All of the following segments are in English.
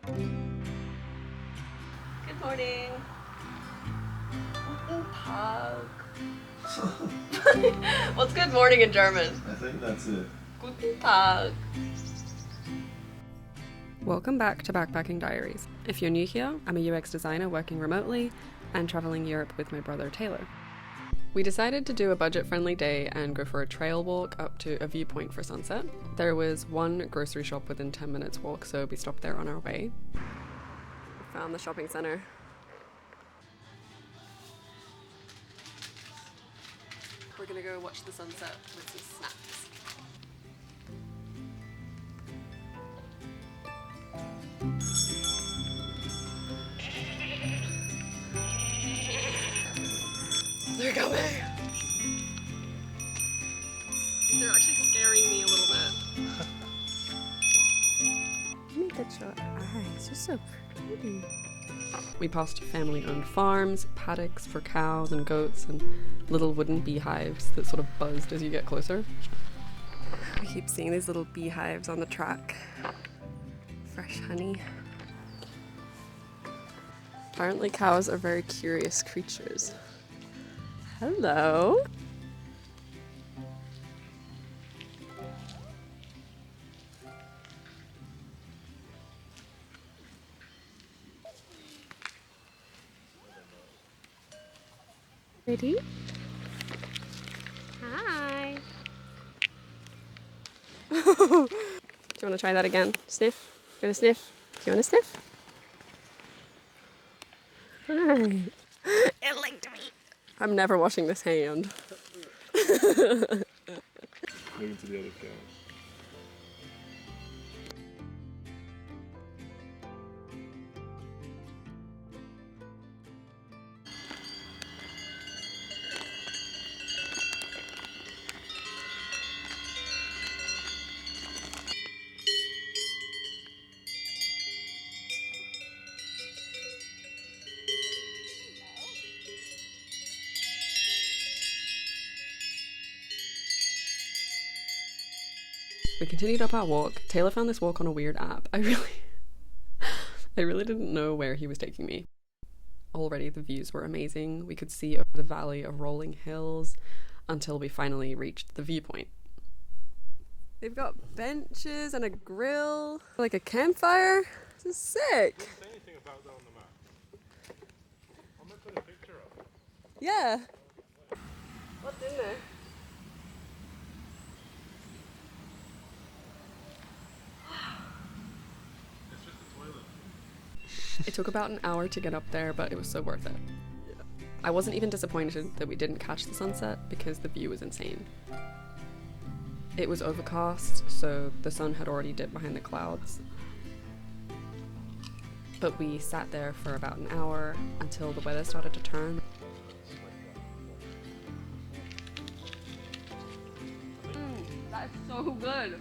Good morning. Guten Tag. What's good morning in German? I think that's it. Guten Tag. Welcome back to Backpacking Diaries. If you're new here, I'm a UX designer working remotely and traveling Europe with my brother Taylor. We decided to do a budget-friendly day and go for a trail walk up to a viewpoint for sunset. There was one grocery shop within 10 minutes walk, so we stopped there on our way. We found the shopping center. We're gonna go watch the sunset with some snacks. They're coming! They're actually scaring me a little bit. Look at your eyes, you're so pretty. We passed family-owned farms, paddocks for cows and goats, and little wooden beehives that sort of buzzed as you get closer. We keep seeing these little beehives on the track. Fresh honey. Apparently cows are very curious creatures. Hello. Ready? Hi. Do you want to try that again? Sniff? You want to sniff? Do you want to sniff? Hi. It licked me. I'm never washing this hand. Moving to the other cow. We continued up our walk. Taylor found this walk on a weird app. I really didn't know where he was taking me. Already the views were amazing. We could see over the valley of rolling hills until we finally reached the viewpoint. They've got benches and a grill, like a campfire. This is sick. Didn't say anything about that on the map. I'm gonna put a picture up. Yeah. What's in there? It's just a toilet. It took about an hour to get up there, but it was so worth it. I wasn't even disappointed that we didn't catch the sunset because the view was insane. It was overcast, so the sun had already dipped behind the clouds. But we sat there for about an hour until the weather started to turn. That is so good!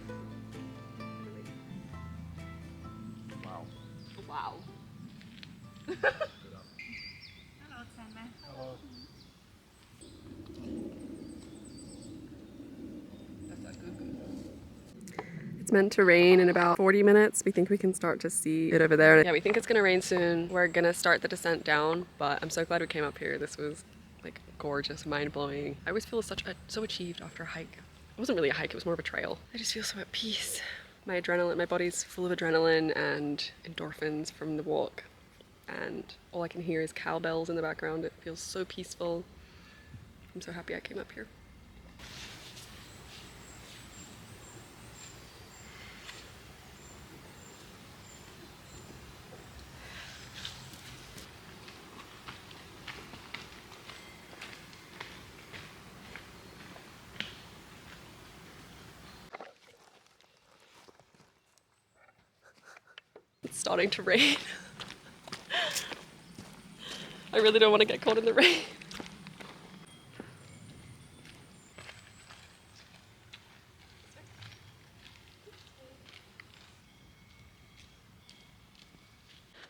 Wow. Wow. Hello. It's meant to rain in about 40 minutes. We think we can start to see it over there. Yeah, we think it's gonna rain soon. We're gonna start the descent down, but I'm so glad we came up here. This was like gorgeous, mind-blowing. I always feel so achieved after a hike. It wasn't really a hike, it was more of a trail. I just feel so at peace. My body's full of adrenaline and endorphins from the walk. And all I can hear is cowbells in the background. It feels so peaceful. I'm so happy I came up here. It's starting to rain. I really don't want to get caught in the rain.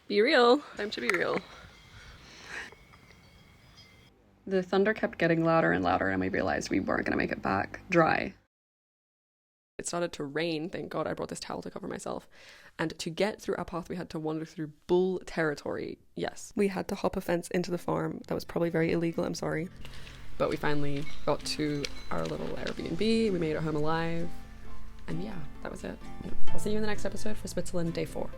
Be real. Time to be real. The thunder kept getting louder and louder, and we realized we weren't going to make it back dry. it started to rain. Thank God I brought this towel to cover myself. And to get through our path, we had to wander through bull territory. Yes, we had to hop a fence into the farm. That was probably very illegal, I'm sorry. But we finally got to our little Airbnb. We made it home alive. And yeah, that was it. I'll see you in the next episode for Switzerland Day 4.